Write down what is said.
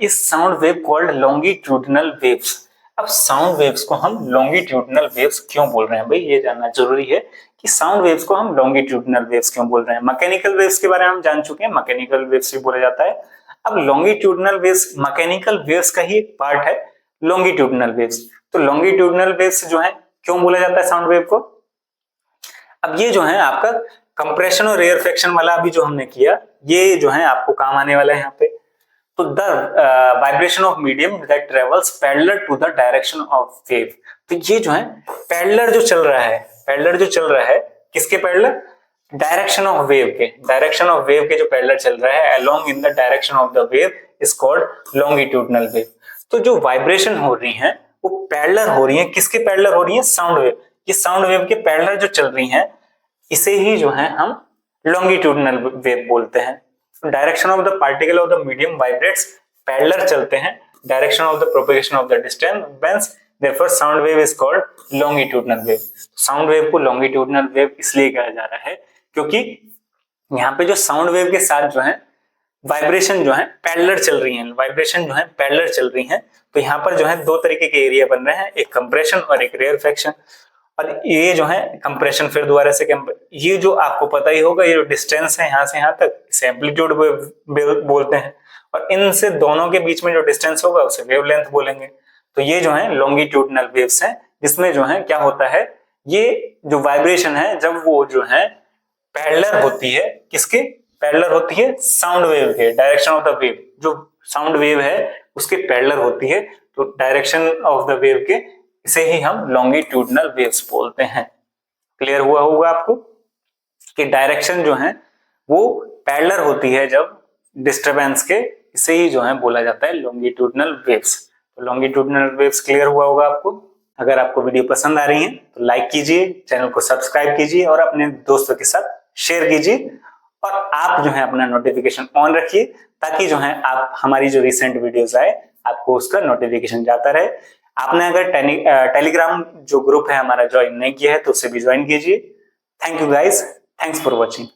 Is sound wave called longitudinal waves. अब sound waves को हम लॉन्गिट्यूडिनल वेव्स क्यों बोल रहे हैं भाई, ये जानना जरूरी है कि साउंड वेव्स को हम लॉन्गिट्यूडिनल वेव्स क्यों बोल रहे हैं। मैकेनिकल वेव्स के बारे में हम जान चुके हैं, मैकेनिकल वेव्स भी बोला जाता है। अब लॉन्गिट्यूडिनल वेव्स मैकेनिकल वेव्स का ही एक पार्ट है लॉन्गिट्यूडिनल वेव्स। तो लॉन्गिट्यूडिनल वेव्स जो है क्यों बोला जाता है साउंड वेव को। अब ये जो है आपका कंप्रेशन और रेयरफेक्शन वाला अभी जो हमने किया, ये जो है आपको काम आने वाला है यहाँ पे। तो the vibration of medium that travels parallel to the direction of wave. तो ये जो है पैरेलल जो चल रहा है, पैरेलल जो चल रहा है किसके पैरेलल, डायरेक्शन ऑफ वेव के, डायरेक्शन ऑफ वेव के जो पैरेलल चल रहा है along in the direction of the wave is called longitudinal wave. तो जो वाइब्रेशन हो रही है वो पैरेलल हो रही है, किसके पैरेलल हो रही है, साउंड वेव। ये साउंड वेव के पैरेलल जो चल रही है इसे ही जो है हम लॉन्गिट्यूडिनल वेव बोलते हैं। Direction of the particle of the medium vibrates, parallel चलते हैं, direction of the propagation of the disturbance, therefore sound wave is called longitudinal wave. Sound wave को लॉन्गिट्यूडिनल वेव इसलिए कहा जा रहा है क्योंकि यहाँ पे जो साउंड वेव के साथ जो है वाइब्रेशन जो है पैरेलल चल रही है, वाइब्रेशन जो है पैरेलल चल रही है। तो यहाँ पर जो है दो तरीके के एरिया बन रहे हैं, एक कंप्रेशन और एक रेयरफेक्शन। और ये जो है कंप्रेशन, फिर दोबारा से ये जो आपको पता ही होगा, ये जो डिस्टेंस है यहाँ से यहाँ तक, इसे एम्पलीट्यूड बोलते हैं। और इनसे दोनों के बीच में जो डिस्टेंस होगा उसे वेवलेंथ बोलेंगे। तो ये जो है लॉन्गिट्यूडिनल वेव्स हैं, जिसमें जो है क्या होता है, ये जो वाइब्रेशन है जब वो जो है पैरेलल होती है, किसके पैरेलल होती है, साउंड वेव के, डायरेक्शन ऑफ द वेव। जो साउंड वेव है उसके पैरेलल होती है, तो डायरेक्शन ऑफ द वेव के, इसे ही हम लॉन्गिट्यूडिनल वेव्स बोलते हैं। क्लियर हुआ होगा आपको कि डायरेक्शन जो है वो पैरेलल होती है जब डिस्टरबेंस के, इसे ही जो है बोला जाता है लॉन्गिट्यूडिनल वेव्स। तो लॉन्गिट्यूडिनल वेव्स क्लियर हुआ होगा आपको। अगर आपको वीडियो पसंद आ रही है तो लाइक कीजिए, चैनल को सब्सक्राइब कीजिए और अपने दोस्तों के साथ शेयर कीजिए। और आप जो है अपना नोटिफिकेशन ऑन रखिए ताकि जो है आप हमारी जो रिसेंट वीडियोस आए आपको उसका नोटिफिकेशन जाता रहे। आपने अगर टेलीग्राम जो ग्रुप है हमारा ज्वाइन नहीं किया है तो उसे भी ज्वाइन कीजिए। Thank you guys, thanks for watching.